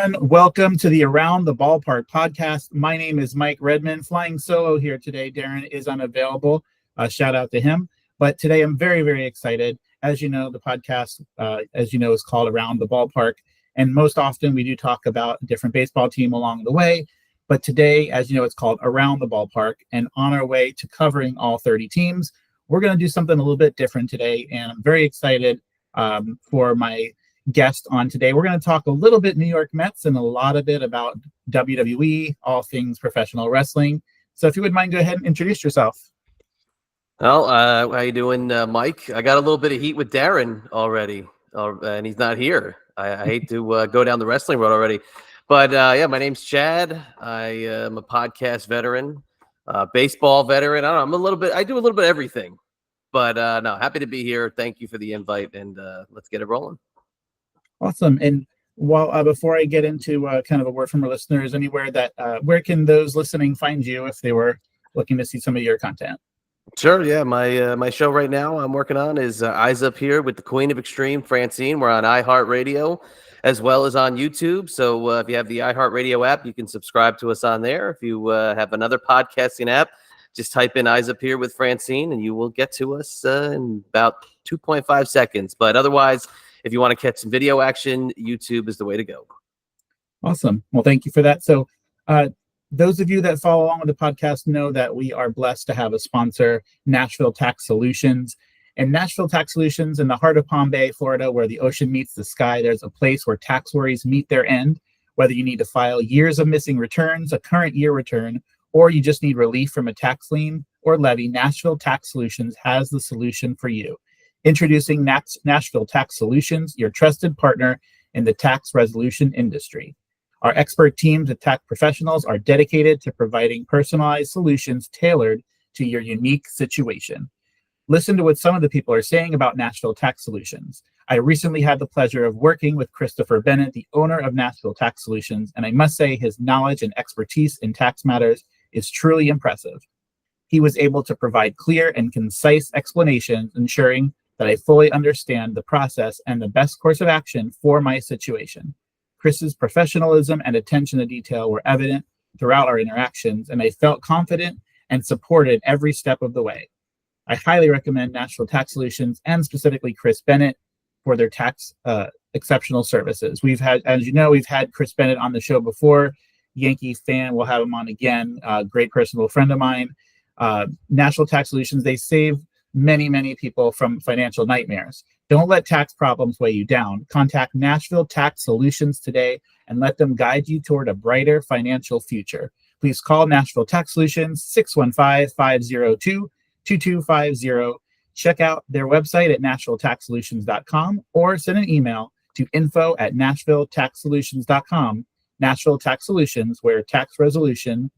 everyone. Welcome to the Around the Ballpark podcast. My name is Mike Redmond, flying solo here today. Darren is unavailable. Shout out to him. But today I'm very, very excited. As you know, the podcast, is called Around the Ballpark. And most often we do talk about a different baseball team along the way. But today, as you know, it's called Around the Ballpark. And on our way to covering all 30 teams, we're going to do something a little bit different today. And I'm very excited for my guest on today. We're going to talk a little bit New York Mets and a lot of it about WWE, all things professional wrestling. So if you would mind, go ahead and introduce yourself. Well, how you doing, Mike? I got a little bit of heat with Darren already, and he's not here. I hate to go down the wrestling road already. But yeah, my name's Chad. I am a podcast veteran, baseball veteran. I don't know, I do a little bit of everything. But no, happy to be here. Thank you for the invite, and let's get it rolling. Awesome. And while before I get into kind of a word from our listeners, anywhere that where can those listening find you if they were looking to see some of your content? Sure. Yeah. My show right now I'm working on is Eyes Up Here with the Queen of Extreme, Francine. We're on iHeartRadio as well as on YouTube. So if you have the iHeartRadio app, you can subscribe to us on there. If you have another podcasting app, just type in Eyes Up Here with Francine and you will get to us in about 2.5 seconds. But otherwise, if you want to catch some video action, YouTube is the way to go. Awesome. Well, thank you for that. So those of you that follow along with the podcast know that we are blessed to have a sponsor, Nashville Tax Solutions. And Nashville Tax Solutions, in the heart of Palm Bay, Florida, where the ocean meets the sky, there's a place where tax worries meet their end. Whether you need to file years of missing returns, a current year return, or you just need relief from a tax lien or levy, Nashville Tax Solutions has the solution for you. Introducing Nashville Tax Solutions, your trusted partner in the tax resolution industry. Our expert teams of tax professionals are dedicated to providing personalized solutions tailored to your unique situation. Listen to what some of the people are saying about Nashville Tax Solutions. I recently had the pleasure of working with Christopher Bennett, the owner of Nashville Tax Solutions, and I must say his knowledge and expertise in tax matters is truly impressive. He was able to provide clear and concise explanations, ensuring that I fully understand the process and the best course of action for my situation. Chris's professionalism and attention to detail were evident throughout our interactions, and I felt confident and supported every step of the way. I highly recommend Nashville Tax Solutions and specifically Chris Bennett for their tax exceptional services. We've had Chris Bennett on the show before. Yankee fan, we'll have him on again. Great personal friend of mine. Nashville Tax Solutions, they save many people from financial nightmares. Don't let tax problems weigh you down. Contact Nashville Tax Solutions today and let them guide you toward a brighter financial future. Please call Nashville Tax Solutions 615-502-2250. Check out their website at nashvilletaxsolutions.com or send an email to info@nashvilletaxsolutions.com. Nashville Tax Solutions, where tax resolution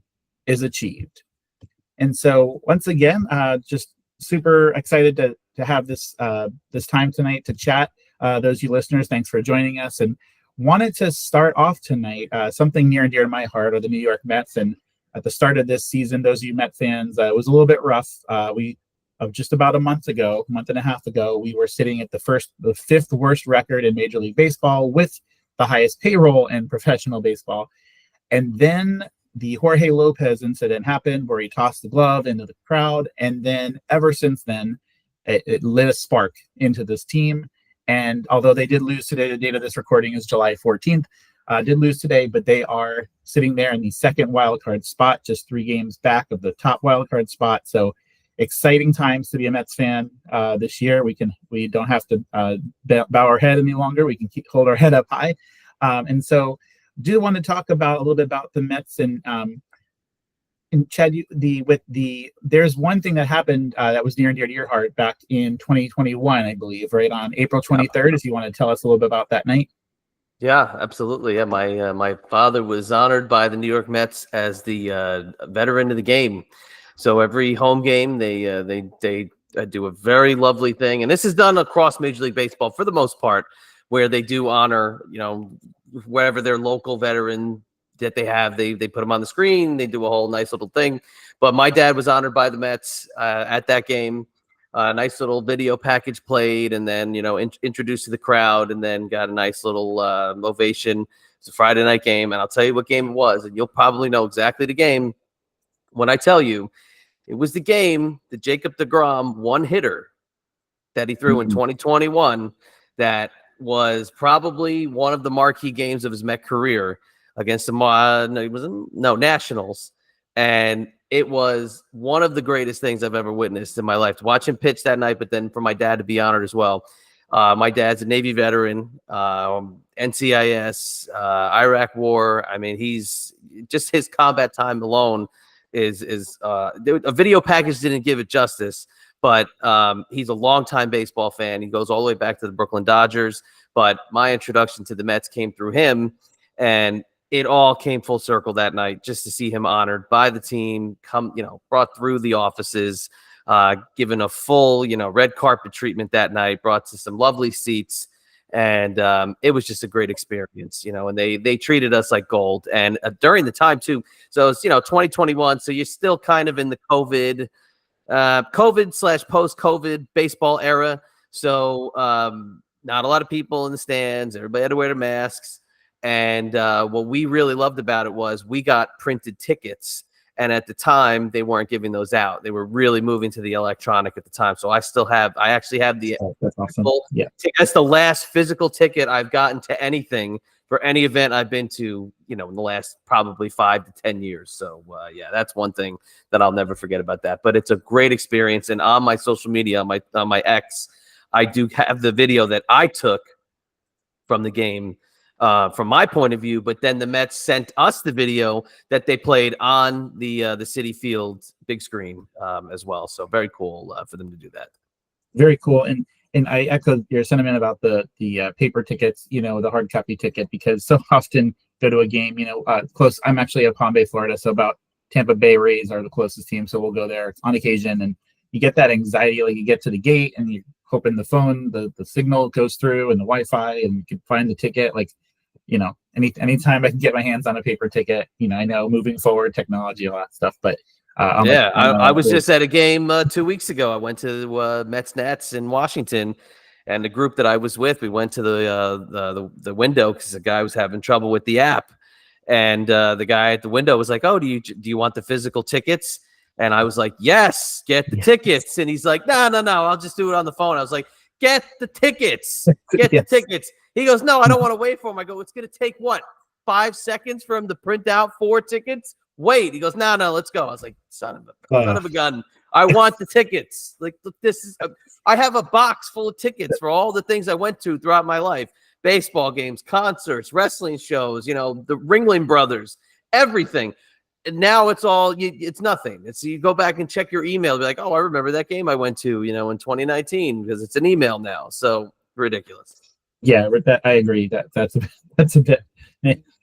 is achieved. And so once again, just super excited to have this time tonight to chat. Those of you listeners, thanks for joining us. And wanted to start off tonight, something near and dear to my heart are the New York Mets. And at the start of this season, those of you Met fans, it was a little bit rough. Just about a month and a half ago, we were sitting at the fifth worst record in Major League Baseball with the highest payroll in professional baseball. And then the Jorge Lopez incident happened where he tossed the glove into the crowd. And then ever since then, it lit a spark into this team. And although they did lose today, the date of this recording is July 14th, did lose today, but they are sitting there in the second wildcard spot, just 3 games back of the top wildcard spot. So exciting times to be a Mets fan this year. We don't have to bow our head any longer. We can hold our head up high. And so do want to talk about a little bit about the Mets and Chad, there's one thing that happened that was near and dear to your heart back in 2021, I believe, right on April 23rd. If you want to tell us a little bit about that night. Yeah, absolutely. Yeah, my father was honored by the New York Mets as the veteran of the game. So every home game, they do a very lovely thing, and this is done across Major League Baseball for the most part, where they do honor, wherever their local veteran that they have, they put them on the screen. They do a whole nice little thing. But my dad was honored by the Mets at that game. Nice little video package played, and then introduced to the crowd, and then got a nice little ovation. It's a Friday night game, and I'll tell you what game it was, and you'll probably know exactly the game when I tell you. It was the game that Jacob deGrom one-hitter that he threw in 2021 that was probably one of the marquee games of his Met career against the Nationals. And it was one of the greatest things I've ever witnessed in my life to watch him pitch that night, but then for my dad to be honored as well. My dad's a Navy veteran, NCIS, Iraq War. I mean, he's just his combat time alone is a video package didn't give it justice. But he's a longtime baseball fan. He goes all the way back to the Brooklyn Dodgers. But my introduction to the Mets came through him, and it all came full circle that night just to see him honored by the team, brought through the offices, given a full, red carpet treatment that night, brought to some lovely seats. And it was just a great experience, and they treated us like gold. And during the time, too. So it's, 2021. So you're still kind of in the COVID / post-COVID baseball era. So not a lot of people in the stands. Everybody had to wear their masks. And what we really loved about it was we got printed tickets. And at the time, they weren't giving those out. They were really moving to the electronic at the time. So I actually have the that's awesome. That's the last physical ticket I've gotten to anything for any event I've been to, in the last probably 5 to 10 years. So, that's one thing that I'll never forget about that. But it's a great experience. And on my social media, on my X, I do have the video that I took from the game from my point of view. But then the Mets sent us the video that they played on the Citi Field big screen as well. So very cool for them to do that. Very cool. And I echo your sentiment about the paper tickets, the hard copy ticket, because so often go to a game, close. I'm actually at Palm Bay, Florida, so about Tampa Bay Rays are the closest team. So we'll go there on occasion, and you get that anxiety, like you get to the gate and you hoping the phone, the signal goes through and the Wi-Fi, and you can find the ticket. Like, anytime I can get my hands on a paper ticket, I know moving forward, technology, a lot of stuff, but I was just at a game 2 weeks ago. I went to Mets Nats in Washington, and the group that I was with, we went to the window because the guy was having trouble with the app, and the guy at the window was like, "Oh, do you want the physical tickets?" And I was like, "Yes, get the tickets." And he's like, "No, I'll just do it on the phone." I was like, "Get the tickets, get the tickets." He goes, "No, I don't want to wait for him." I go, "It's gonna take 5 seconds for him to print out 4 tickets?" Wait, he goes, no, let's go. I was like, son of a gun. I want the tickets. Like, look, I have a box full of tickets for all the things I went to throughout my life. Baseball games, concerts, wrestling shows, the Ringling Brothers, everything. And now it's all, it's nothing. It's you go back and check your email, be like, oh, I remember that game I went to, in 2019, because it's an email now. So ridiculous. Yeah, I agree. That's a bit,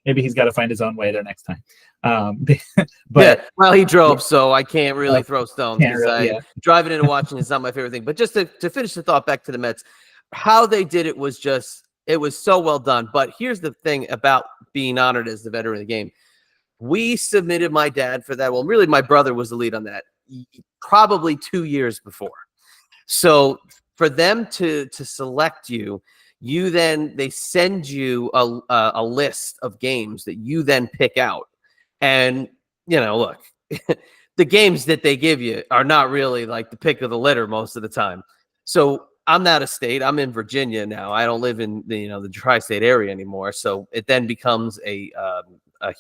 maybe he's got to find his own way there next time. Well, he drove, so I can't really throw stones. Driving into Washington is not my favorite thing. But just to finish the thought back to the Mets, how they did it was it was so well done. But here's the thing about being honored as the veteran of the game. We submitted my dad for that. Well, really, my brother was the lead on that probably 2 years before. So for them to select you, they send you a list of games that you then pick out. And, look, the games that they give you are not really like the pick of the litter most of the time. So I'm out of state. I'm in Virginia now. I don't live in the tri-state area anymore. So it then becomes a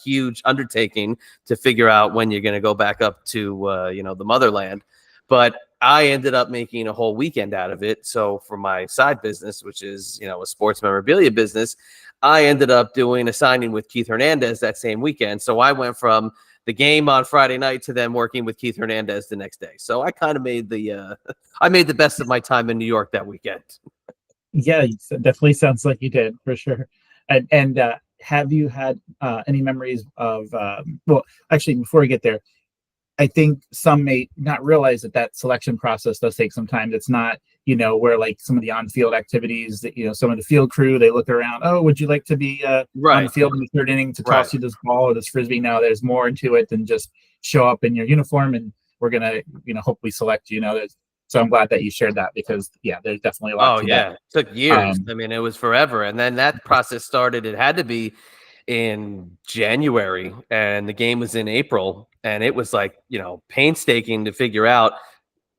huge undertaking to figure out when you're going to go back up to, the motherland. But I ended up making a whole weekend out of it. So for my side business, which is, a sports memorabilia business, I ended up doing a signing with Keith Hernandez that same weekend. So I went from the game on Friday night to then working with Keith Hernandez the next day. So I kind of made the best of my time in New York that weekend. Yeah, it definitely sounds like you did, for sure. And have you had any memories of, well, actually, before we get there, I think some may not realize that selection process does take some time. It's not, where like some of the on-field activities that, some of the field crew, they look around, oh, would you like to be on the field in the third inning to toss you this ball or this Frisbee? No, there's more into it than just show up in your uniform and we're going to, hopefully select you. So I'm glad that you shared that because, there's definitely a lot to that. It took years. I mean, it was forever. And then that process started. It had to be in January, and the game was in April, and it was like, painstaking to figure out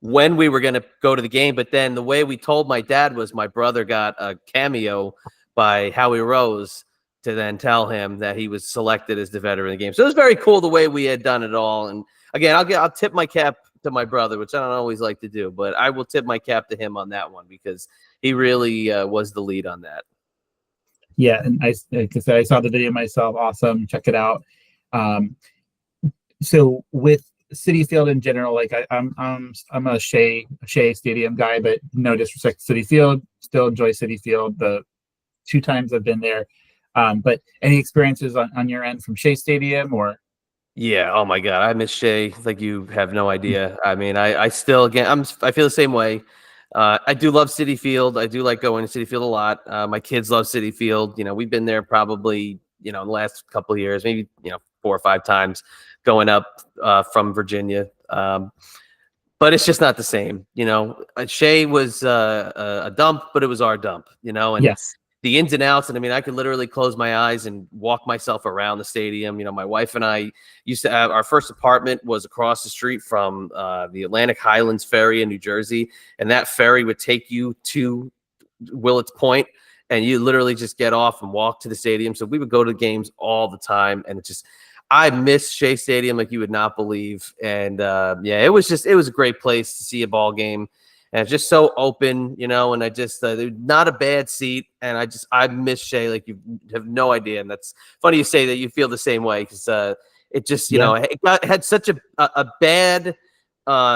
when we were going to go to the game. But then the way we told my dad was my brother got a cameo by Howie Rose to then tell him that he was selected as the veteran of the game. So it was very cool the way we had done it all. And again, I'll tip my cap to my brother, which I don't always like to do, but I will tip my cap to him on that one because he really was the lead on that. Yeah, and like I said, I saw the video myself. Awesome, check it out. So with Citi Field in general, like I'm a Shea Stadium guy, but no disrespect to Citi Field. Still enjoy Citi Field. The 2 times I've been there. But any experiences on your end from Shea Stadium or? Yeah. Oh my God, I miss Shea like you have no idea. I mean, I still I feel the same way. I do love Citi Field. I do like going to Citi Field a lot. My kids love Citi Field. We've been there probably the last couple of years, maybe 4 or 5 times going up from Virginia. But it's just not the same. Shea was a dump, but it was our dump. And Yes. The ins and outs. And I mean, I could literally close my eyes and walk myself around the stadium. My wife and I used to have our first apartment was across the street from the Atlantic Highlands Ferry in New Jersey. And that ferry would take you to Willets Point, and you literally just get off and walk to the stadium. So we would go to games all the time. And I miss Shea Stadium like you would not believe. And it was a great place to see a ball game. And it's just so open, and I just, not a bad seat. And I miss Shea like you have no idea. And that's funny you say that you feel the same way because it just, it had such a bad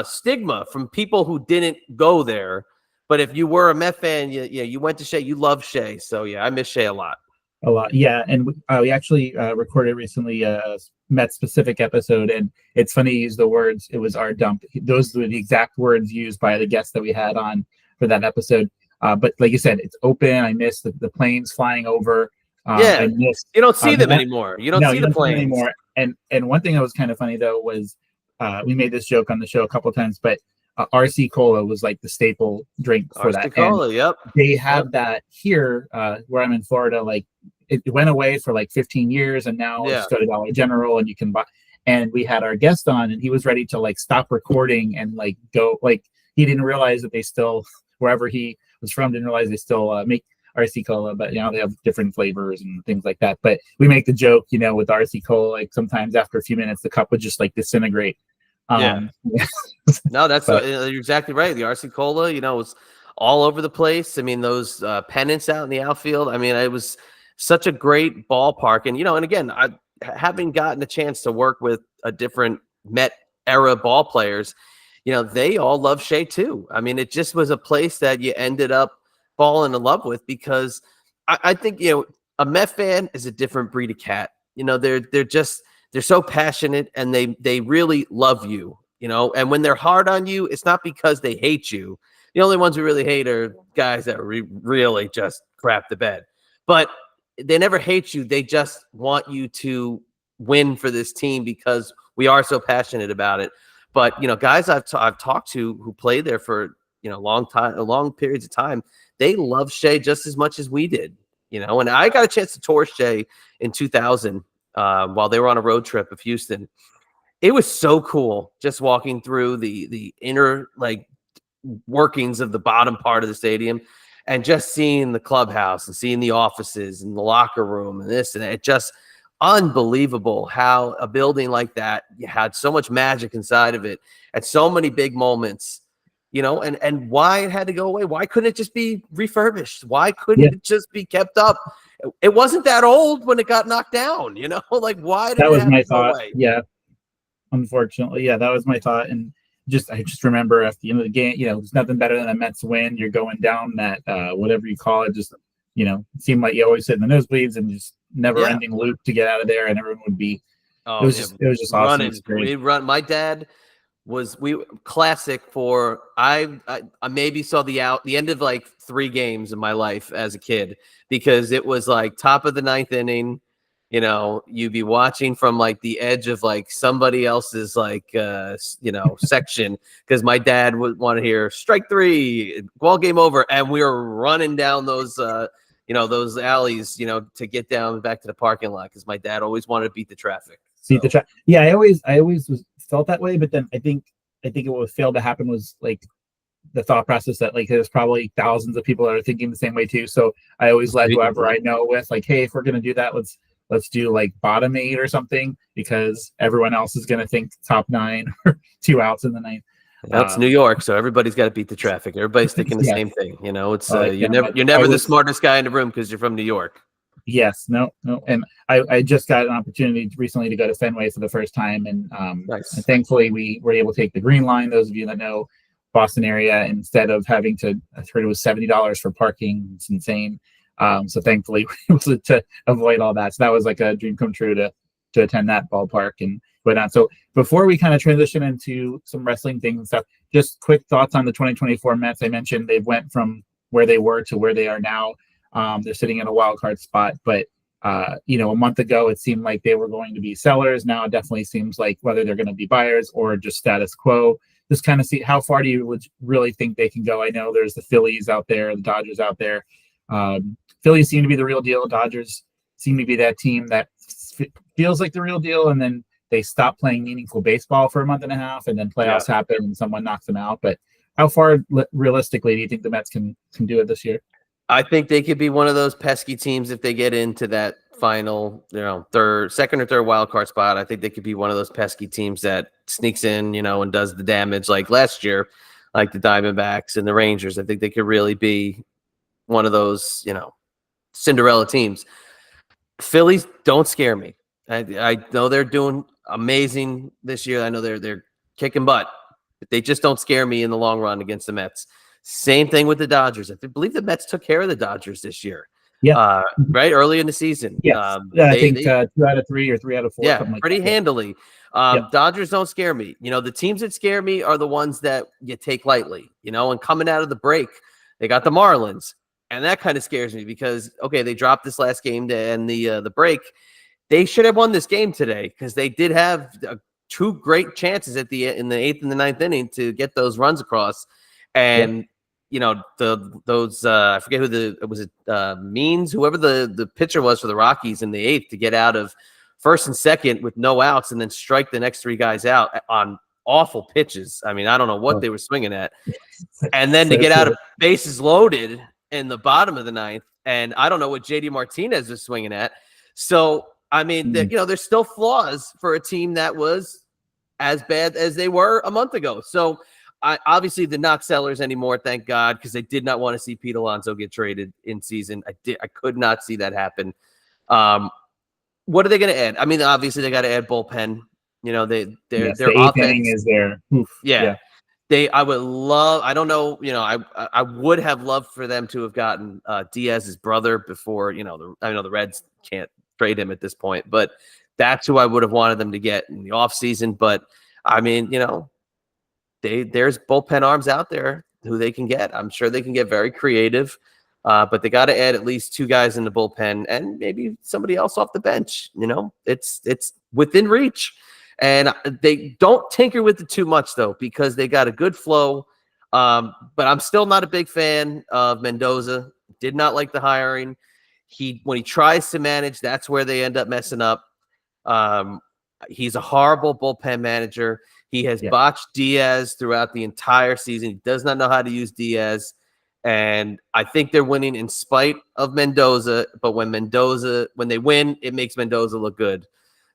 stigma from people who didn't go there. But if you were a Met fan, you went to Shea, you love Shea. So, yeah, I miss Shea a lot. A lot. Yeah. And we actually recorded recently a Met-specific episode, and it's funny you use the words, it was our dump. Those were the exact words used by the guests that we had on for that episode. But like you said, it's open. I miss the planes flying over. I miss, you don't see them anymore. You don't see the planes anymore. And one thing that was kind of funny, though, was we made this joke on the show a couple of times, but RC Cola was like the staple drink for RC that. Cola, yep. They have that here where I'm in Florida. Like it went away for like 15 years, and now it's go to Dollar General and you can buy. And we had our guest on, and he was ready to like stop recording and like go. Like he didn't realize that they still, wherever he was from, didn't realize they still make RC Cola, but they have different flavors and things like that. But we make the joke, with RC Cola, like sometimes after a few minutes, the cup would just like disintegrate. No, that's you're exactly right. The RC Cola, was all over the place. I mean, those pennants out in the outfield. I mean, it was such a great ballpark. And, and again, having gotten a chance to work with a different Met era ball players, they all love Shea too. I mean, it just was a place that you ended up falling in love with because I think, a Met fan is a different breed of cat. They're so passionate and they really love you, and when they're hard on you, it's not because they hate you. The only ones we really hate are guys that really just crap the bed, but they never hate you. They just want you to win for this team because we are so passionate about it. But, guys I've talked to who play there for, long periods of time, they love Shea just as much as we did, and I got a chance to tour Shea in 2000 while they were on a road trip of Houston. It was so cool just walking through the inner like workings of the bottom part of the stadium and just seeing the clubhouse and seeing the offices and the locker room and this and that. It just unbelievable how a building like that had so much magic inside of it at so many big moments, and why it had to go away. Why couldn't it just be refurbished? Why couldn't it just be kept up? It wasn't that old when it got knocked down, like why did that was my thought? Away? Yeah. Unfortunately, that was my thought. And I just remember at the end of the game, there's nothing better than a Mets win. You're going down that whatever you call it, just it seemed like you always sit in the nosebleeds and just never-ending loop to get out of there, and everyone would be. It was just awesome. We run. My dad was classic for I maybe saw the end of like 3 games in my life as a kid because it was like top of the 9th inning. You'd be watching from like the edge of like somebody else's like, section because my dad would want to hear strike 3, ball game over. And we were running down those those alleys, to get down back to the parking lot, because my dad always wanted to beat the traffic. Beat the traffic. Yeah, I always felt that way, but then I think what failed to happen was like the thought process that like there's probably thousands of people that are thinking the same way too. So I always let whoever I know with like, hey, if we're gonna do that, let's do like bottom 8 or something, because everyone else is gonna think top 9 or 2 outs in the 9th. That's New York, so everybody's got to beat the traffic. Everybody's thinking the same thing. It's you're never the smartest guy in the room because you're from New York. Yes, no, and I just got an opportunity recently to go to Fenway for the first time, and Nice. and thankfully we were able to take the Green Line. Those of you that know Boston area, instead of having to, I heard it was $70 for parking. It's insane. So thankfully we were able to avoid all that. So that was like a dream come true to attend that ballpark and go down. So before we kind of transition into some wrestling things and stuff, just quick thoughts on the 2024 Mets. I mentioned they went from where they were to where they are now. They're sitting in a wild card spot, but a month ago it seemed like they were going to be sellers. Now it definitely seems like whether they're going to be buyers or just status quo. Just kind of see how far do you really think they can go. I know there's the Phillies out there, the Dodgers out there. Phillies seem to be the real deal. Dodgers seem to be that team that feels like the real deal, and then they stop playing meaningful baseball for a month and a half, and then playoffs happen and someone knocks them out. But how far realistically do you think the Mets can do it this year? I think they could be one of those pesky teams if they get into that final, second or third wild card spot. I think they could be one of those pesky teams that sneaks in, and does the damage like last year, like the Diamondbacks and the Rangers. I think they could really be one of those, Cinderella teams. Phillies don't scare me. I know they're doing amazing this year. I know they're kicking butt, but they just don't scare me in the long run against the Mets. Same thing with the Dodgers. I believe the Mets took care of the Dodgers this year. Yeah. Right early in the season. Yes. I think 2 out of 3 or 3 out of 4. Yeah, like pretty that. handily. Dodgers don't scare me. The teams that scare me are the ones that you take lightly. And coming out of the break, they got the Marlins, and that kind of scares me because they dropped this last game to end the break. They should have won this game today because they did have 2 great chances in the 8th and the 9th inning to get those runs across, and. Those I forget who Means, whoever the pitcher was for the Rockies in the 8th, to get out of first and second with no outs and then strike the next 3 guys out on awful pitches. I mean, I don't know what they were swinging at. And then to get out of bases loaded in the bottom of the 9th, and I don't know what JD Martinez was swinging at. So, I mean, there's still flaws for a team that was as bad as they were a month ago. So, obviously they're not sellers anymore, thank God, because I did not want to see Pete Alonso get traded in season. I could not see that happen. What are they going to add? I mean, obviously they got to add bullpen. Their the offense inning is there. Yeah. I would love. I don't know. I would have loved for them to have gotten Diaz's brother before. I know the Reds can't trade him at this point, but that's who I would have wanted them to get in the offseason. But I mean, there's bullpen arms out there who they can get. I'm sure they can get very creative, but they got to add at least 2 guys in the bullpen and maybe somebody else off the bench. It's within reach, and they don't tinker with it too much though, because they got a good flow. But I'm still not a big fan of Mendoza. Did not like the hiring. When he tries to manage, that's where they end up messing up. He's a horrible bullpen manager. He has botched Diaz throughout the entire season. He does not know how to use Diaz. And I think they're winning in spite of Mendoza. But when they win, it makes Mendoza look good.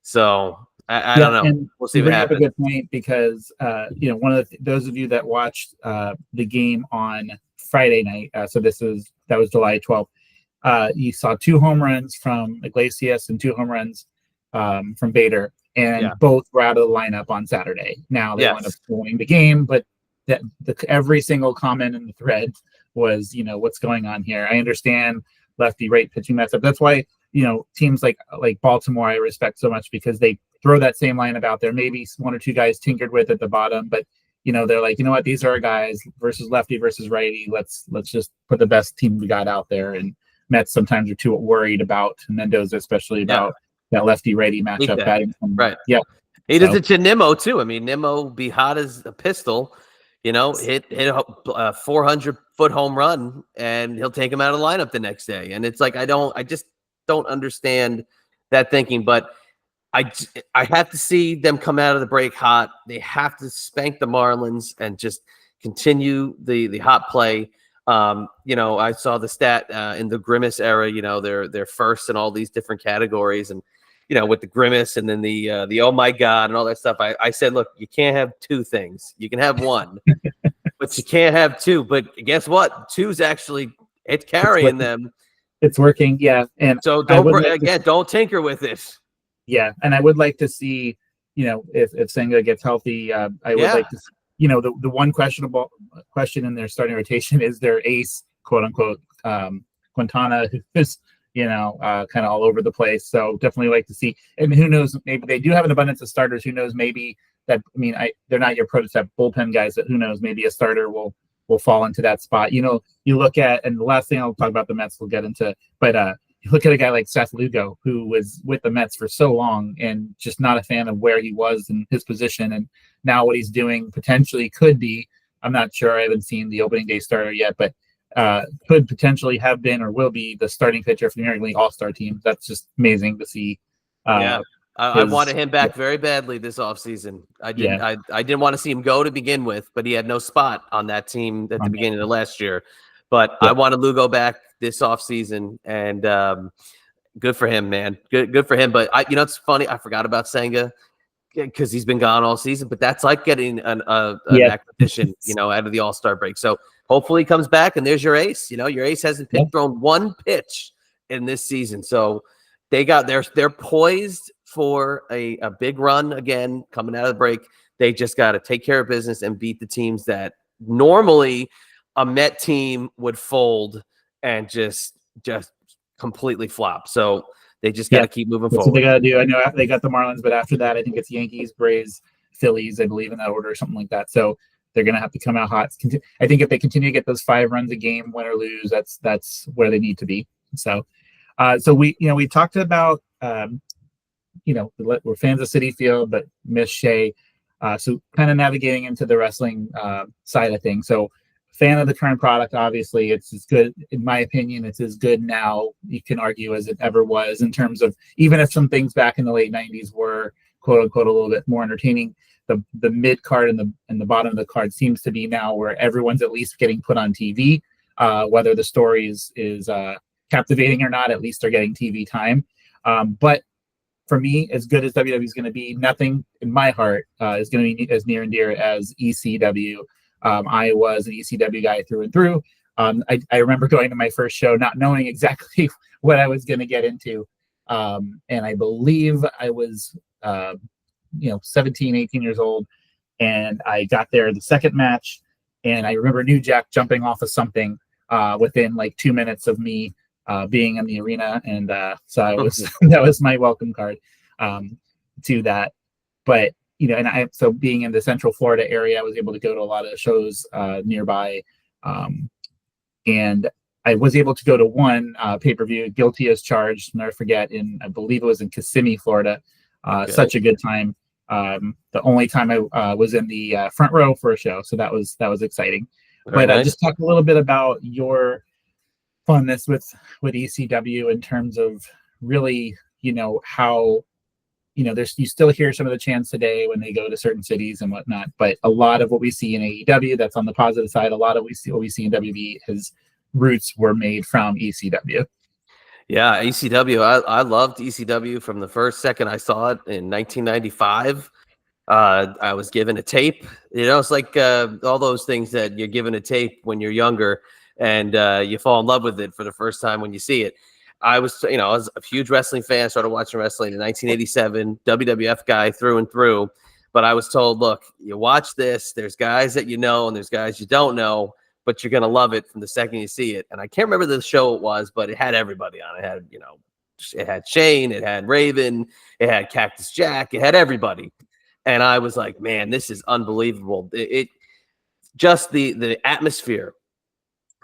So I don't know. And we'll see what happens. You bring up a good point because, one of those of you that watched the game on Friday night, so that was July 12th, you saw 2 home runs from Iglesias and 2 home runs from Bader. And both were out of the lineup on Saturday. Now they wound up winning the game, but every single comment in the thread was, what's going on here? I understand lefty right pitching matchup. That's why, teams like Baltimore I respect so much, because they throw that same lineup out there. Maybe 1 or 2 guys tinkered with at the bottom, but they're like, what, these are our guys versus lefty versus righty. Let's just put the best team we got out there. And Mets sometimes are too worried about Mendoza, especially about that lefty-righty matchup. Right. Yeah. He does it to Nimmo, too. I mean, Nimmo be hot as a pistol, hit a 400 6-foot home run, and he'll take him out of the lineup the next day. And it's like, I just don't understand that thinking. But I have to see them come out of the break hot. They have to spank the Marlins and just continue the hot play. I saw the stat in the Grimace era. They're first in all these different categories, and with the Grimace and then the oh my god and all that stuff. I said, look, you can't have two things. You can have one, but you can't have two. But guess what? Two's actually it's carrying them. It's working, yeah. And so don't tinker with it. Yeah, and I would like to see, if Senga gets healthy, I would like to see, the one question in their starting rotation is their ace, quote unquote, Quintana, who's kind of all over the place. So definitely like to see, and who knows, maybe they do have an abundance of starters. Who knows, maybe that, they're not your prototype bullpen guys, but who knows, maybe a starter will fall into that spot. You look at, and the last thing I'll talk about the Mets, we'll get into, but you look at a guy like Seth Lugo, who was with the Mets for so long and just not a fan of where he was in his position. And now what he's doing potentially could be, I'm not sure, I haven't seen the opening day starter yet, but could potentially have been or will be the starting pitcher for the American League All-Star team. That's just amazing to see. I wanted him back very badly this offseason. I didn't want to see him go to begin with, but he had no spot on that team at the beginning of last year. But I wanted Lugo back this offseason, and good for him, man. Good for him. But it's funny. I forgot about Senga because he's been gone all season. But that's like getting an acquisition, out of the All-Star break. So hopefully he comes back, and there's your ace. Your ace hasn't thrown one pitch in this season. So they're poised for a big run again coming out of the break. They just got to take care of business and beat the teams that normally a Met team would fold and just completely flop. So they just got to keep moving forward. What they got to do. I know they got the Marlins, but after that, I think it's Yankees, Braves, Phillies, I believe, in that order or something like that. So they're going to have to come out hot. I think if they continue to get those 5 runs a game, win or lose, that's where they need to be. So we talked about, we're fans of Citi Field, but miss Shea. So kind of navigating into the wrestling side of things. So fan of the current product, obviously it's as good, in my opinion, it's as good now, you can argue, as it ever was, in terms of, even if some things back in the late 90s were quote unquote a little bit more entertaining, the mid card and the bottom of the card seems to be now where everyone's at least getting put on TV, whether the story is captivating or not, at least they're getting TV time. But for me, as good as WWE is going to be, nothing in my heart is going to be as near and dear as ECW. I was an ECW guy through and through. I remember going to my first show not knowing exactly what I was going to get into. And I believe I was 17, 18 years old. And I got there the second match. And I remember New Jack jumping off of something within like 2 minutes of me being in the arena. And so I was that was my welcome card to that. But so being in the Central Florida area, I was able to go to a lot of shows nearby. And I was able to go to one pay-per-view, Guilty as Charged, never forget, I believe it was in Kissimmee, Florida. Such a good time. The only time I was in the front row for a show. So that was exciting. Very nice. Just talk a little bit about your funness with ECW in terms of really, how, you still hear some of the chants today when they go to certain cities and whatnot, but a lot of what we see in AEW, that's on the positive side. A lot of what we see in WWE, his roots were made from ECW. Yeah, ECW. I loved ECW from the first second I saw it in 1995. I was given a tape. It's like all those things that you're given a tape when you're younger, and you fall in love with it for the first time when you see it. I was a huge wrestling fan. I started watching wrestling in 1987, WWF guy through and through. But I was told, look, you watch this. There's guys that you know, and there's guys you don't know, but you're going to love it from the second you see it. And I can't remember the show it was, but it had everybody on it. It had Shane, it had Raven, it had Cactus Jack, it had everybody. And I was like, man, this is unbelievable. It just the atmosphere,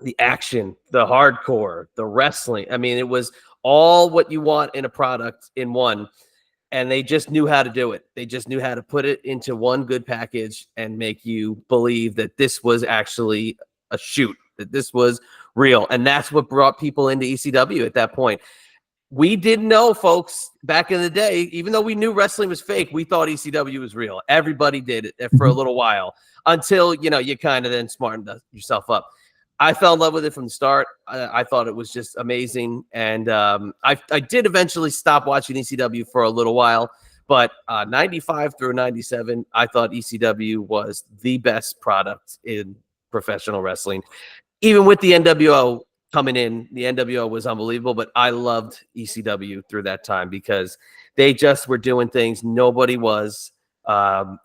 the action, the hardcore, the wrestling. I mean, it was all what you want in a product in one. And they just knew how to do it. They just knew how to put it into one good package and make you believe that this was actually a shoot. that this was real. And that's what brought people into ECW at that point. We didn't know, folks, back in the day, even though we knew wrestling was fake, we thought ECW was real. Everybody did it for a little while until, you kind of then smartened yourself up. I fell in love with it from the start. I thought it was just amazing. And I did eventually stop watching ECW for a little while. But 95 through 97, I thought ECW was the best product in professional wrestling. Even with the NWO coming in, the NWO was unbelievable, but I loved ECW through that time because they just were doing things nobody was. The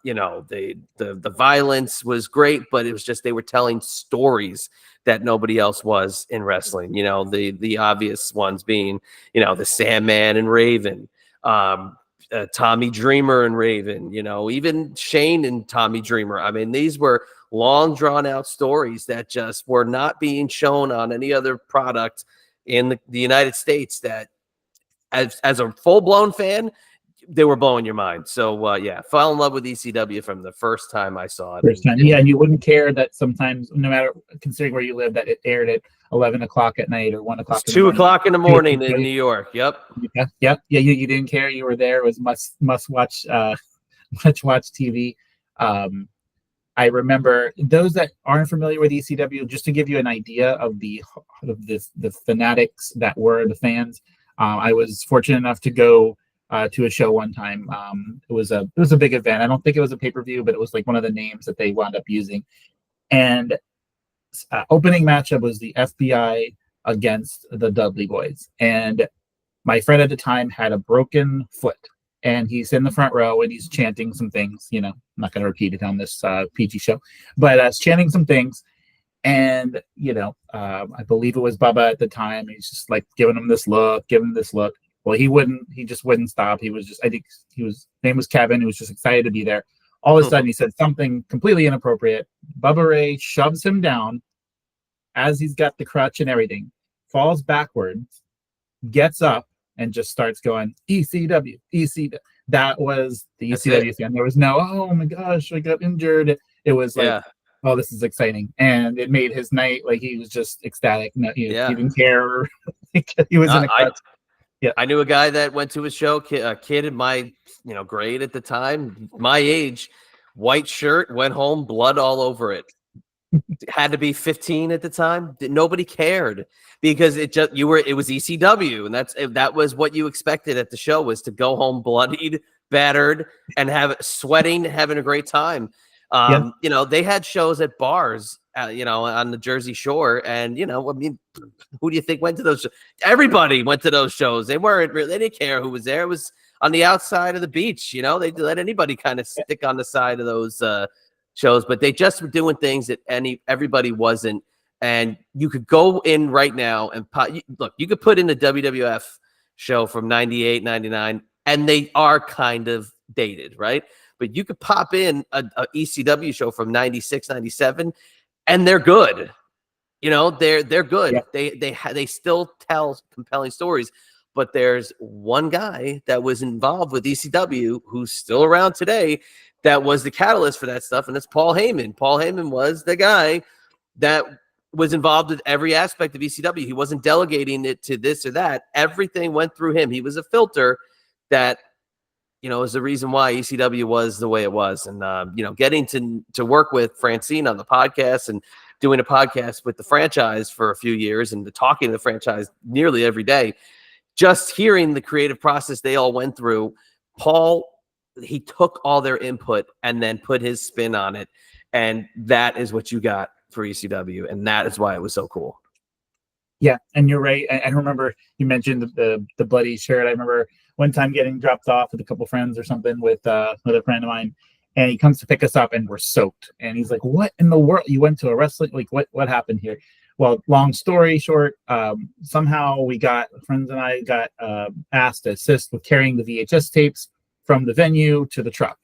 violence was great, but it was just they were telling stories that nobody else was in wrestling. The obvious ones being, the Sandman and Raven, Tommy Dreamer and Raven, even Shane and Tommy Dreamer. I mean, these were long drawn out stories that just were not being shown on any other product in the United States that as a full blown fan, they were blowing your mind. So fell in love with ECW from the first time I saw it. First time. Yeah. And you wouldn't care that sometimes, no matter considering where you live, that it aired at 11 o'clock at night or 1 o'clock. 2 o'clock in the morning in New York. Yep. Yeah. You didn't care. You were there. It was must watch TV. I remember those that aren't familiar with ECW, just to give you an idea of the fanatics that were the fans. I was fortunate enough to go to a show one time. It was a big event. I don't think it was a pay-per-view, but it was like one of the names that they wound up using. And opening matchup was the FBI against the Dudley Boys. And my friend at the time had a broken foot. And he's in the front row and he's chanting some things. I'm not going to repeat it on this PG show, but chanting some things. And, I believe it was Bubba at the time. He's just like giving him this look. Well, he just wouldn't stop. I think his name was Kevin. He was just excited to be there. All of a sudden he said something completely inappropriate. Bubba Ray shoves him down as he's got the crutch and everything, falls backwards, gets up, and just starts going, ECW. That was the ECW fan. There was no, oh my gosh, I got injured. It was like, oh, this is exciting. And it made his night. Like, he was just ecstatic. No, he didn't care. He was in a crutch. I knew a guy that went to his show, a kid in my grade at the time, my age, white shirt, went home, blood all over it. Had to be 15 at the time. Nobody cared because it was ECW, and that was what you expected at the show, was to go home bloodied, battered, and sweating, having a great time. They had shows at bars, on the Jersey Shore, and who do you think went to those shows? Everybody went to those shows. They didn't care who was there. It was on the outside of the beach. They let anybody kind of stick on the side of those shows, but they just were doing things that everybody wasn't. And you could go in right now and you could put in a WWF show from 98, 99, and they are kind of dated, right? But you could pop in a ECW show from 96, 97, and they're good. They're good. Yeah. They still tell compelling stories. But there's one guy that was involved with ECW who's still around today that was the catalyst for that stuff, and it's Paul Heyman. Paul Heyman was the guy that was involved with every aspect of ECW. He wasn't delegating it to this or that. Everything went through him. He was a filter that, is the reason why ECW was the way it was. And, getting to work with Francine on the podcast and doing a podcast with the franchise for a few years and talking to the franchise nearly every day, just hearing the creative process they all went through, Paul, he took all their input and then put his spin on it. And that is what you got for ECW. And that is why it was so cool. Yeah. And you're right. I remember you mentioned the bloody shirt. I remember one time getting dropped off with a couple friends or something with a friend of mine, and he comes to pick us up and we're soaked. And he's like, what in the world? You went to a wrestling, like what happened here? Well, long story short, somehow friends and I got asked to assist with carrying the VHS tapes from the venue to the truck.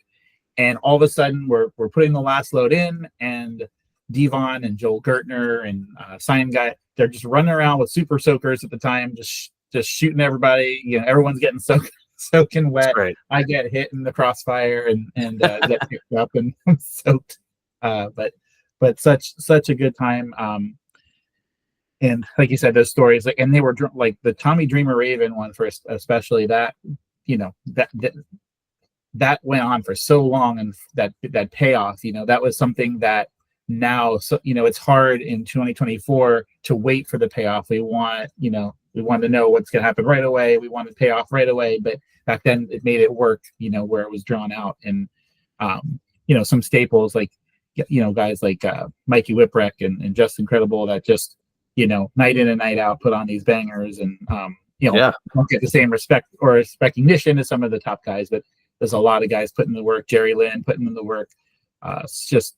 And all of a sudden we're putting the last load in, and Devon and Joel Gertner and Sign Guy, they're just running around with super soakers at the time, just shooting everybody. Everyone's getting soaking wet. I get hit in the crossfire and get picked up and I'm soaked. But such a good time. And like you said, those stories, like, and they were like the Tommy Dreamer Raven one first, especially that, that went on for so long, and that payoff, that was something that now, so it's hard in 2024 to wait for the payoff. We want to know what's going to happen right away. We want to pay off right away, but back then it made it work, where it was drawn out. And some staples like guys like Mikey Whipwreck and Just Incredible, that just night in and night out put on these bangers, and don't get the same respect or recognition as some of the top guys, but there's a lot of guys putting the work. Jerry Lynn putting in the work. It's just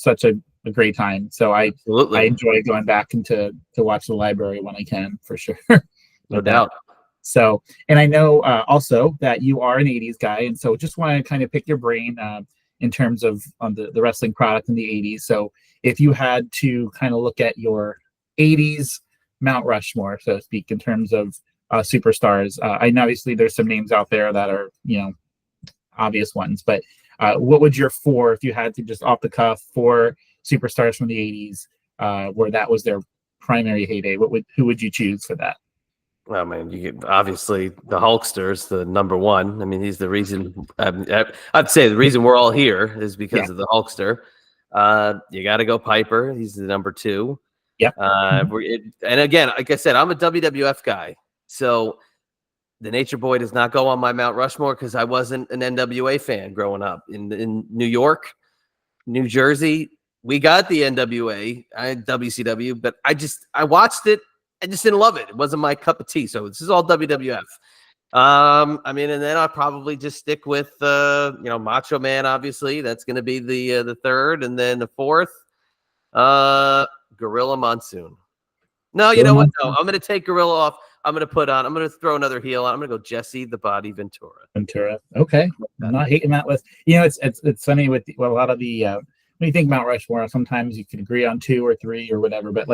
such a great time. So I enjoy going back and to watch the library when I can, for sure. No doubt. So, and I know also that you are an 80s guy, and so just want to kind of pick your brain in terms of on the wrestling product in the 80s. So if you had to kind of look at your 80s Mount Rushmore, so to speak, in terms of superstars, I know obviously there's some names out there that are obvious ones, but what would your four, if you had to just off the cuff, four superstars from the 80s where that was their primary heyday, who would you choose for that? Well, man, you get, obviously the Hulkster's the number one. I mean, he's the reason. I'd say the reason we're all here is because of the Hulkster. You got to go Piper. He's the number two. Yep. And again, like I said, I'm a WWF guy, so the Nature Boy does not go on my Mount Rushmore because I wasn't an NWA fan growing up in New York, New Jersey. We got the NWA, WCW, but I watched it. I just didn't love it. It wasn't my cup of tea. So this is all WWF. I mean, and then I'll probably just stick with Macho Man. Obviously, that's going to be the third, and then the fourth, Gorilla Monsoon. No, you know what? No, I'm going to take Gorilla off. I'm going to throw another heel on. I'm going to go Jesse the Body Ventura. Okay. I'm not hating that list. It's funny with a lot of the when you think Mount Rushmore, sometimes you can agree on two or three or whatever, but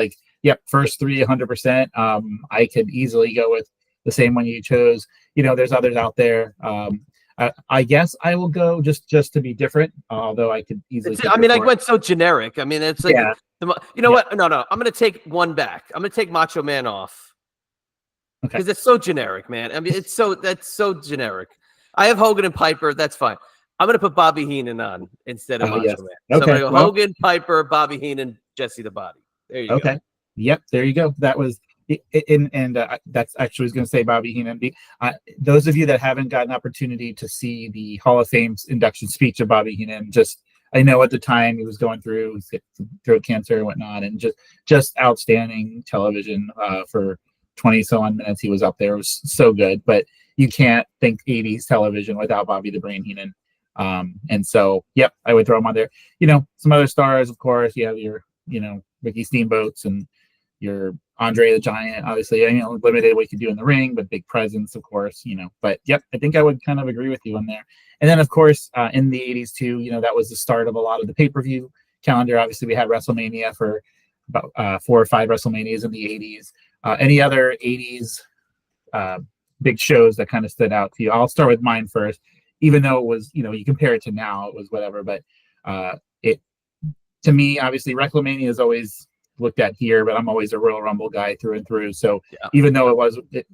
first three, 100%. I could easily go with the same one you chose. There's others out there. I guess I will go just to be different, although I could easily. I went so generic. I mean, it's like, what? No, I'm going to take one back. I'm going to take Macho Man off. Because it's so generic, man. I mean, that's so generic. I have Hogan and Piper. That's fine. I'm going to put Bobby Heenan on instead of Macho Man. So I'm going to go Hogan, Piper, Bobby Heenan, Jesse the Body. There you go. Okay. Yep. There you go. That was and that's actually was going to say Bobby Heenan. Those of you that haven't gotten an opportunity to see the Hall of Fame induction speech of Bobby Heenan, I know at the time he was going through throat cancer and whatnot, and just outstanding television for 20 so on minutes he was up there. It was so good, but you can't think 80s television without Bobby the Brain Heenan. And so, I would throw him on there. Some other stars, of course, you have your, Ricky Steamboats and your Andre the Giant, obviously, limited what you can do in the ring, but big presence, of course, but I think I would kind of agree with you on there. And then, of course, in the 80s too, that was the start of a lot of the pay-per-view calendar. Obviously, we had WrestleMania for about 4 or 5 WrestleManias in the 80s. Any other 80s big shows that kind of stood out to you? I'll start with mine first, even though it was, you compare it to now, it was whatever. But to me, obviously, WrestleMania is always looked at here, but I'm always a Royal Rumble guy through and through. So even though it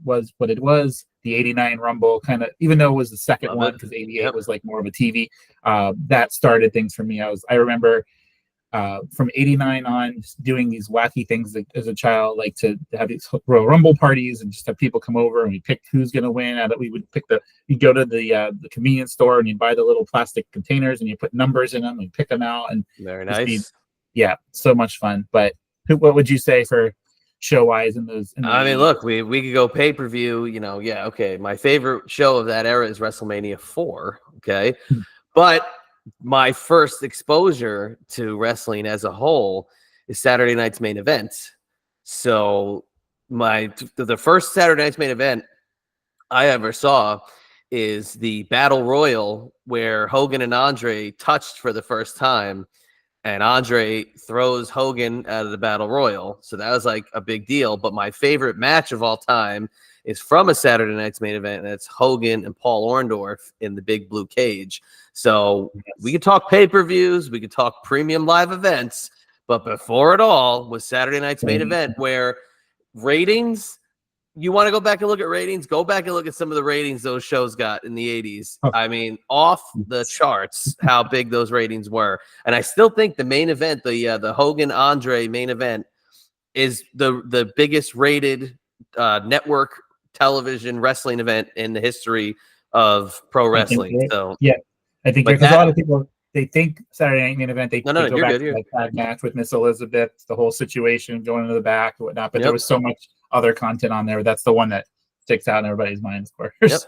was what it was, the 89 Rumble kind of, even though it was the second one, because 88 was like more of a TV, that started things for me. I remember from 89 on doing these wacky things as a child, like to have these Royal Rumble parties and just have people come over and we pick who's going to win. We would you'd go to the convenience store and you'd buy the little plastic containers and you put numbers in them and pick them out. And very nice. So much fun. But what would you say for show wise in those? I mean, look, we could go pay-per-view, okay. My favorite show of that era is WrestleMania 4. Okay. But my first exposure to wrestling as a whole is Saturday Night's Main Event. So the first Saturday Night's Main Event I ever saw is the Battle Royal where Hogan and Andre touched for the first time, and Andre throws Hogan out of the Battle Royal. So that was like a big deal. But my favorite match of all time is from a Saturday Night's Main Event, and it's Hogan and Paul Orndorff in the big blue cage. So we could talk pay-per-views, we could talk premium live events, but before it all was Saturday Night's Main Event, where ratings. You want to go back and look at ratings? Go back and look at some of the ratings those shows got in the 80s. I mean, off the charts how big those ratings were. And I still think the main event, the Hogan Andre main event, is the biggest rated network television wrestling event in the history of pro wrestling. So yeah, I think because a lot of people, they think Saturday Night Main Event, they go back to like that match with Miss Elizabeth, the whole situation going into the back and whatnot. But there was so much other content on there. That's the one that sticks out in everybody's minds, of course.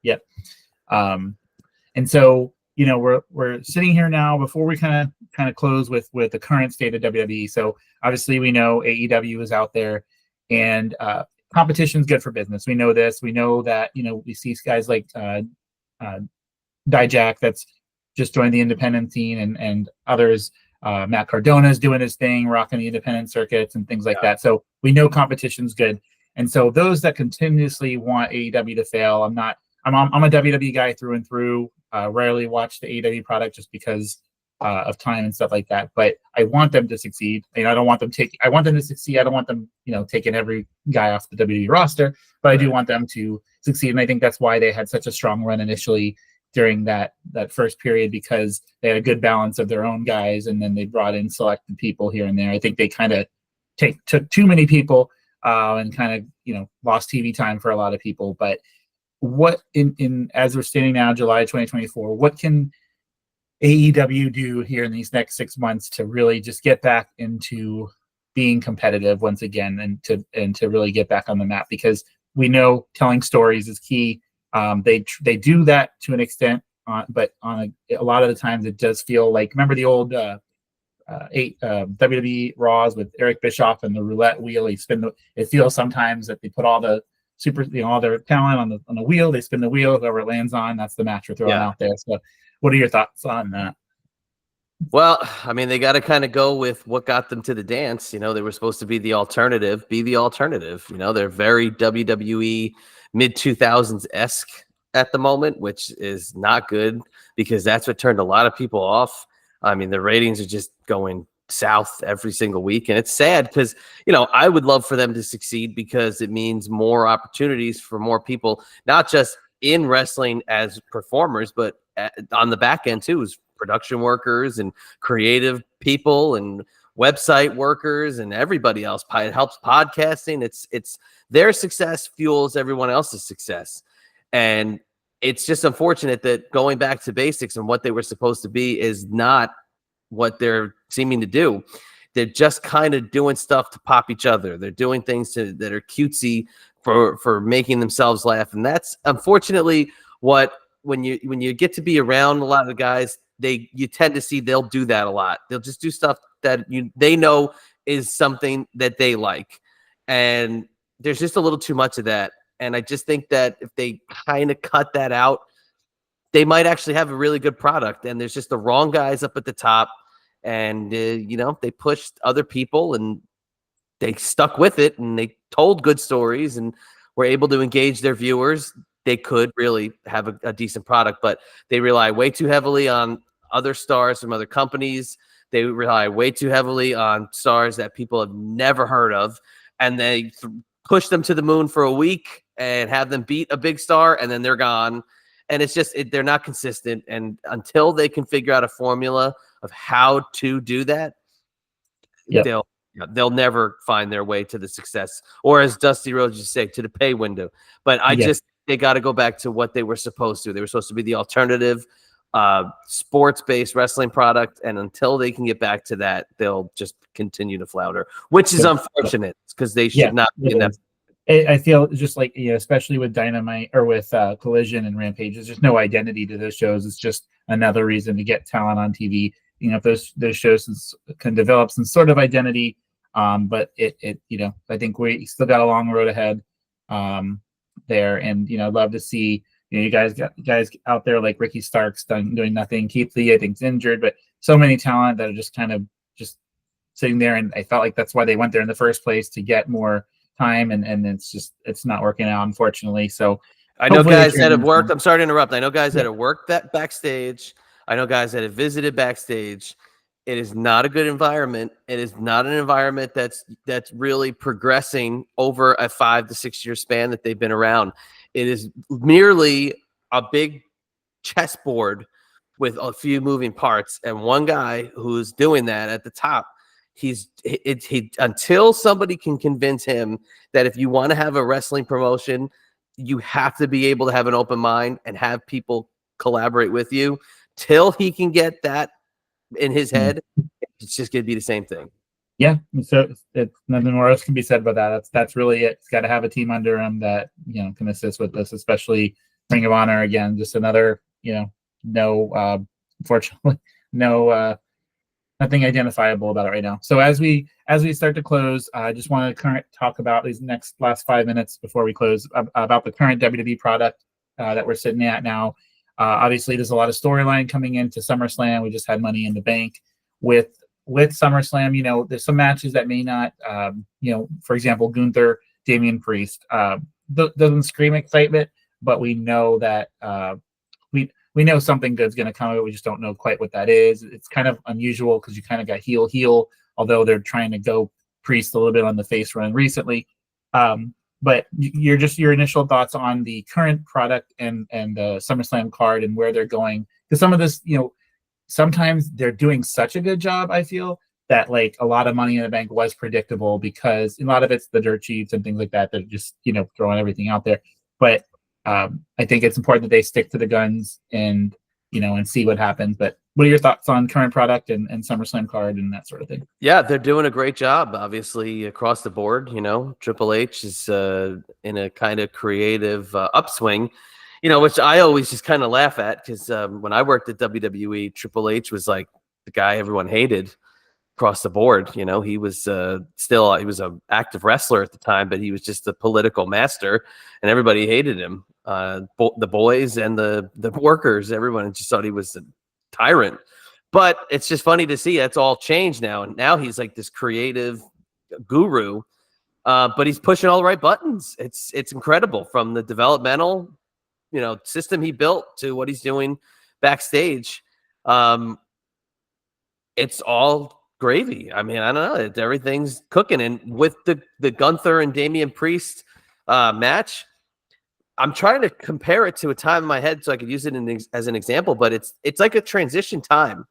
Yep. And so, you know, we're sitting here now before we kind of close with the current state of WWE. So obviously we know AEW is out there, and competition's good for business. We know this. We know that, you know, we see guys like Dijak that's just joined the independent scene, and others. Matt Cardona's doing his thing, rocking the independent circuits and things like that. So we know competition's good. And so those that continuously want AEW to fail, I'm a WWE guy through and through. Rarely watch the AEW product just because of time and stuff like that. But I want them to succeed. You know, I want them to succeed. I don't want them, you know, taking every guy off the WWE roster, but I do want them to succeed. And I think that's why they had such a strong run initially during that first period, because they had a good balance of their own guys, and then they brought in selected people here and there. I think they kind of took too many people and kind of, you know, lost TV time for a lot of people. But what in as we're standing now, July 2024, what can AEW do here in these next 6 months to really just get back into being competitive once again, and to really get back on the map? Because we know telling stories is key. They do that to an extent, but on a lot of the times it does feel like, remember the old WWE Raws with Eric Bischoff and the roulette wheel? It feels sometimes that they put all the all their talent on the wheel. They spin the wheel, whoever it lands on, that's the match we're throwing out there. So what are your thoughts on that? Well, I mean, they got to kind of go with what got them to the dance. You know, they were supposed to be the alternative. Be the alternative. You know, they're very WWE mid-2000s-esque at the moment, which is not good, because that's what turned a lot of people off. I mean, the ratings are just going south every single week, and it's sad because, you know, I would love for them to succeed, because it means more opportunities for more people, not just in wrestling as performers, but on the back end too, as production workers and creative people and website workers and everybody else. It helps podcasting. It's their success fuels everyone else's success. And it's just unfortunate that going back to basics and what they were supposed to be is not what they're seeming to do. They're just kind of doing stuff to pop each other. They're doing things that are cutesy for making themselves laugh. And that's unfortunately what, when you get to be around a lot of the guys, you tend to see they'll do that a lot. They'll just do stuff that they know is something that they like. And there's just a little too much of that. And I just think that if they kind of cut that out, they might actually have a really good product. And there's just the wrong guys up at the top. And, you know, they pushed other people and they stuck with it, and they told good stories and were able to engage their viewers. They could really have a decent product, but they rely way too heavily on other stars from other companies. They rely way too heavily on stars that people have never heard of, and they push them to the moon for a week and have them beat a big star, and then they're gone. And it's just, they're not consistent. And until they can figure out a formula of how to do that, they'll never find their way to the success, or as Dusty Rhodes used to say, to the pay window. But they got to go back to what they were supposed to. They were supposed to be the alternative sports-based wrestling product, and until they can get back to that, they'll just continue to flounder, which is unfortunate, because they should not be in that. I feel just like, you know, especially with Dynamite or with Collision and Rampage, there's just no identity to those shows. It's just another reason to get talent on TV. You know, if those shows can develop some sort of identity, but it you know, I think we still got a long road ahead there. And, you know, I'd love to see, you know, you guys out there like Ricky Starks doing nothing. Keith Lee, I think, is injured, but so many talent that are just kind of just sitting there. And I felt like that's why they went there in the first place, to get more time, and it's not working out, unfortunately. So I know guys that have worked. I'm sorry to interrupt. I know guys that have worked that backstage. I know guys that have visited backstage, It is not a good environment. It is not an environment that's really progressing over a 5 to 6 year span that they've been around. It is merely a big chessboard with a few moving parts, and one guy who's doing that at the top. He until somebody can convince him that if you want to have a wrestling promotion, you have to be able to have an open mind and have people collaborate with you. Till he can get that in his head, it's just going to be the same thing. Yeah, so it's nothing more else can be said about that. That's really it. It's got to have a team under him that can assist with this, especially Ring of Honor. Again, just another unfortunately nothing identifiable about it right now. So as we start to close, I just want to talk about these last 5 minutes before we close about the current WWE product that we're sitting at now. Obviously, there's a lot of storyline coming into SummerSlam. We just had Money in the Bank. With SummerSlam, there's some matches that may not, for example, Gunther, Damian Priest, doesn't scream excitement, but we know that we know something good's going to come. We just don't know quite what that is. It's kind of unusual because you kind of got heel, although they're trying to go Priest a little bit on the face run recently. But your initial thoughts on the current product and the SummerSlam card and where they're going. Because some of this, sometimes they're doing such a good job, I feel, that like a lot of Money in the Bank was predictable because a lot of it's the dirt sheets and things like that that just, throwing everything out there. But I think it's important that they stick to the guns and see what happens. But what are your thoughts on current product and SummerSlam card and that sort of thing? Yeah, they're doing a great job, obviously, across the board. Triple H is in a kind of creative upswing, which I always just kind of laugh at because when I worked at WWE, Triple H was like the guy everyone hated across the board. He was he was an active wrestler at the time, but he was just a political master and everybody hated him. The boys and the workers, everyone just thought he was a tyrant. But it's just funny to see that's all changed now. And now he's like this creative guru, but he's pushing all the right buttons. It's incredible, from the developmental, system he built to what he's doing backstage. It's all gravy. I mean, I don't know. Everything's cooking. And with the Gunther and Damian Priest match, I'm trying to compare it to a time in my head so I could use it as an example, but it's like a transition time.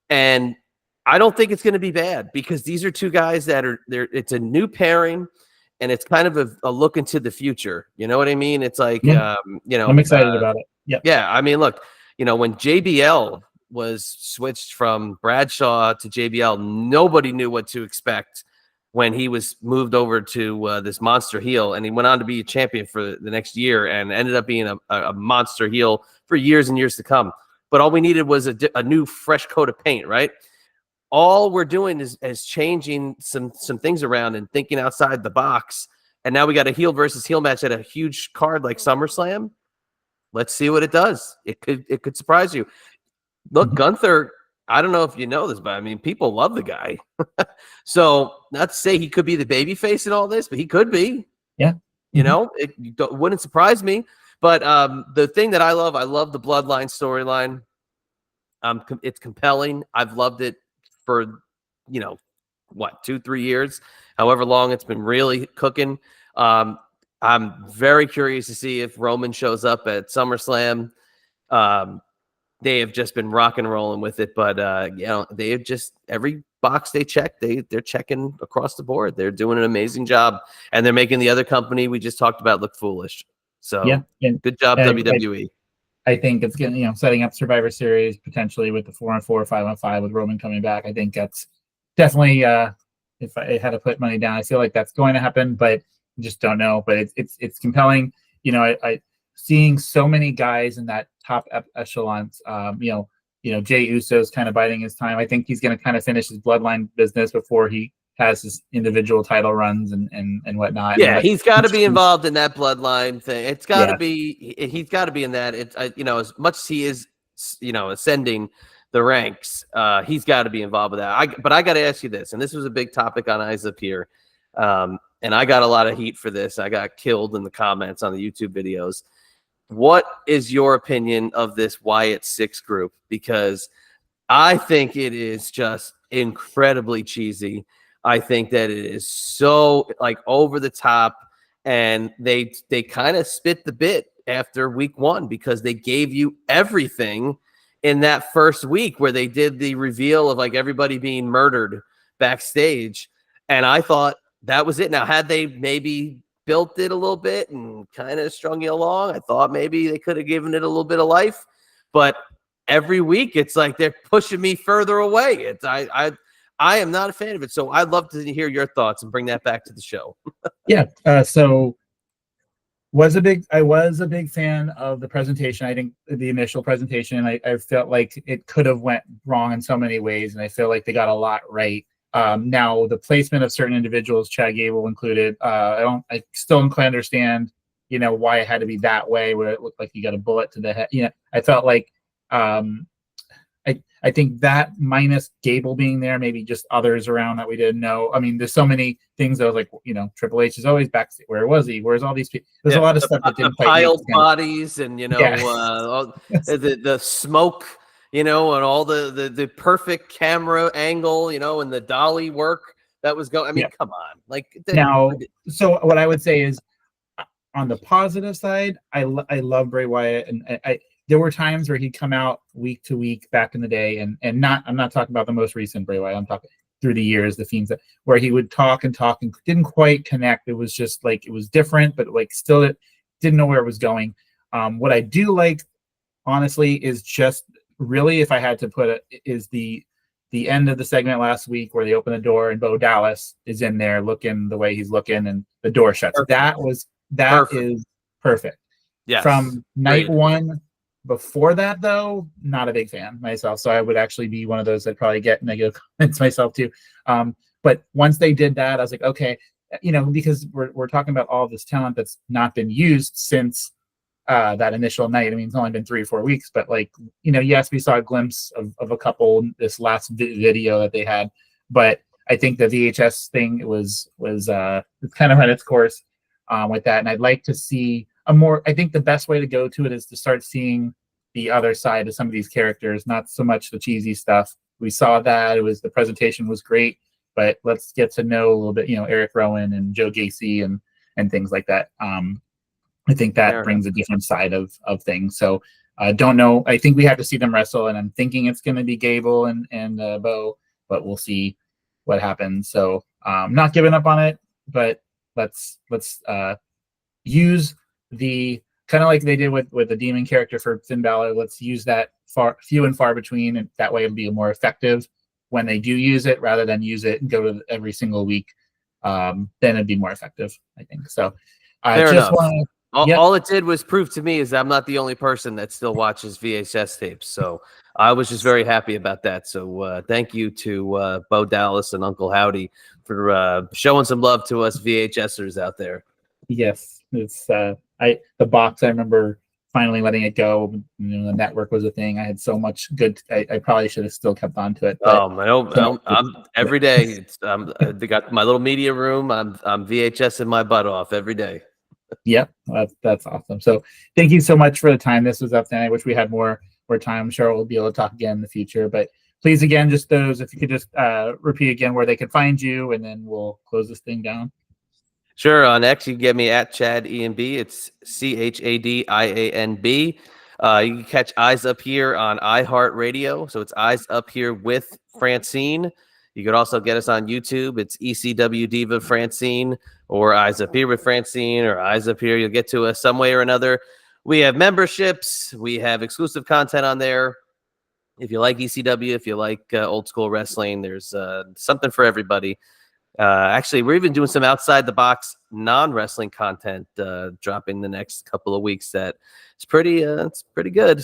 And I don't think it's going to be bad because these are two guys that it's a new pairing and it's kind of a look into the future. You know what I mean? It's like, I'm excited about it. Yep. Yeah. I mean, look, when JBL was switched from Bradshaw to JBL, nobody knew what to expect when he was moved over to this monster heel, and he went on to be a champion for the next year and ended up being a monster heel for years and years to come. But all we needed was a new fresh coat of paint, right? All we're doing is changing some things around and thinking outside the box. And now we got a heel versus heel match at a huge card like SummerSlam. Let's see what it does. It could surprise you. Look, Gunther, I don't know if you know this, but I mean, people love the guy. So not to say he could be the baby face in all this, but he could be. Yeah. It wouldn't surprise me. But the thing that I love the Bloodline storyline. It's compelling. I've loved it for, 2-3 years, however long it's been really cooking. I'm very curious to see if Roman shows up at SummerSlam. They have just been rock and rolling with it, but they have just every box they check, they're checking across the board. They're doing an amazing job, and they're making the other company we just talked about look foolish. So yeah, good job, WWE. I think it's getting, setting up Survivor Series potentially with the 4-on-4, 5-on-5 with Roman coming back. I think that's definitely, if I had to put money down, I feel like that's going to happen, but just don't know. But it's compelling. I seeing so many guys in that top echelons. Jey Uso's kind of biding his time. I think he's going to kind of finish his Bloodline business before he has his individual title runs and whatnot. Yeah, he's got to be involved in that Bloodline thing. It's got to be. He's got to be in that. It's as much as he is, ascending the ranks, he's got to be involved with that. But I got to ask you this, and this was a big topic on Eyes Up Here, and I got a lot of heat for this. I got killed in the comments on the YouTube videos. What is your opinion of this Wyatt Six group? Because I think it is just incredibly cheesy. I think that it is so like over the top, and they kind of spit the bit after week one because they gave you everything in that first week where they did the reveal of like everybody being murdered backstage, and I thought that was it. Now, had they maybe built it a little bit and kind of strung you along, I thought maybe they could have given it a little bit of life, but every week it's like they're pushing me further away. It's I am not a fan of it. So I'd love to hear your thoughts and bring that back to the show. Yeah. So I was a big fan of the presentation. I think the initial presentation, I felt like it could have went wrong in so many ways, and I feel like they got a lot right. Now the placement of certain individuals, Chad Gable included, I still don't quite understand, why it had to be that way, where it looked like you got a bullet to the head. I felt like, I think that minus Gable being there, maybe just others around that we didn't know. I mean, there's so many things that I was like, Triple H is always backstage. Where was he? Where's all these people? There's a lot of stuff that didn't quite piled make sense. bodies and the smoke, and all the perfect camera angle, and the dolly work that was going. I mean, come on, like now. So what I would say is, on the positive side, I love Bray Wyatt, and there were times where he'd come out week to week back in the day, and I'm not talking about the most recent Bray Wyatt. I'm talking through the years, the Fiends, where he would talk and didn't quite connect. It was just like it was different, but like still it didn't know where it was going. What I do like, honestly, is just really, if I had to put it, is the end of the segment last week where they open the door and Bo Dallas is in there looking the way he's looking, and the door shuts. Perfect. That is perfect. Yes. From night one. Before that, though, not a big fan myself. So I would actually be one of those that probably get negative comments myself too. But once they did that, I was like, okay, because we're talking about all this talent that's not been used since that initial night. I mean, it's only been 3 or 4 weeks, but yes, we saw a glimpse of a couple this last video that they had. But I think the VHS thing was it's kind of run its course with that, and I'd like to see I think the best way to go to it is to start seeing the other side of some of these characters, not so much the cheesy stuff. We saw that the presentation was great, but let's get to know a little bit, Eric Rowan and Joe Gacy and things like that. I think that brings a different side of things. So don't know. I think we have to see them wrestle, and I'm thinking it's going to be Gable and Bo, but we'll see what happens. So not giving up on it, but let's use the kind of like they did with the demon character for Finn Balor. Let's use that few and far between, and that way it'll be more effective when they do use it, rather than use it and go to every single week. Then it'd be more effective, I think. So fair enough. All it did was prove to me is I'm not the only person that still watches VHS tapes. So I was just very happy about that. So thank you to Bo Dallas and Uncle Howdy for showing some love to us VHSers out there. Yes, it's the box. I remember finally letting it go. The network was a thing. I had so much good. I probably should have still kept on to it. But, I'm every day. They got my little media room. I'm VHSing my butt off every day. Yep, that's awesome. So thank you so much for the time. This was outstanding. I wish we had more time. I'm sure we'll be able to talk again in the future. But please, again, just if you could just repeat again where they can find you, and then we'll close this thing down. Sure. On X, you can get me at Chad ENB. It's ChadIanB. You can catch Eyes Up Here on iHeartRadio. So it's Eyes Up Here with Francine. You could also get us on YouTube. It's ECW Diva Francine, or Eyes Up Here with Francine, or Eyes Up Here. You'll get to us some way or another. We have memberships. We have exclusive content on there. If you like ECW, if you like old school wrestling, there's something for everybody. Actually, we're even doing some outside the box non-wrestling content dropping the next couple of weeks. That it's pretty good.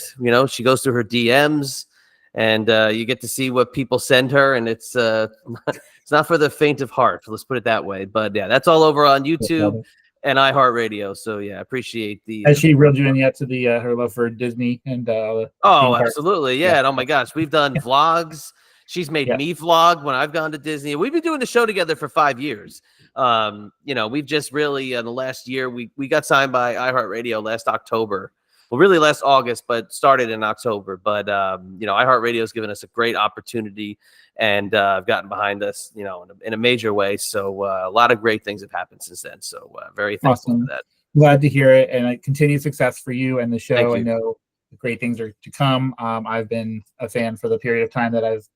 She goes through her DMs, and you get to see what people send her, and it's not for the faint of heart. Let's put it that way. But yeah, that's all over on YouTube and iHeartRadio. So yeah, appreciate the. Has she reeled you in yet to the her love for Disney and? Oh, absolutely, yeah. And oh my gosh, we've done vlogs. She's made me vlog when I've gone to Disney. We've been doing the show together for 5 years. We've just really in the last year we got signed by iHeartRadio last October, well, really last August, but started in October. But iHeartRadio has given us a great opportunity, and I've gotten behind us, in a major way. So a lot of great things have happened since then. So very thankful for that. Glad to hear it, and continued success for you and the show. Thank you. I know great things are to come. I've been a fan for the period of time that I've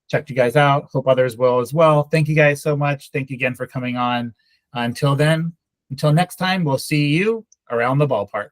checked you guys out. Hope others will as well. Thank you guys so much. Thank you again for coming on. Until next time, we'll see you around the ballpark.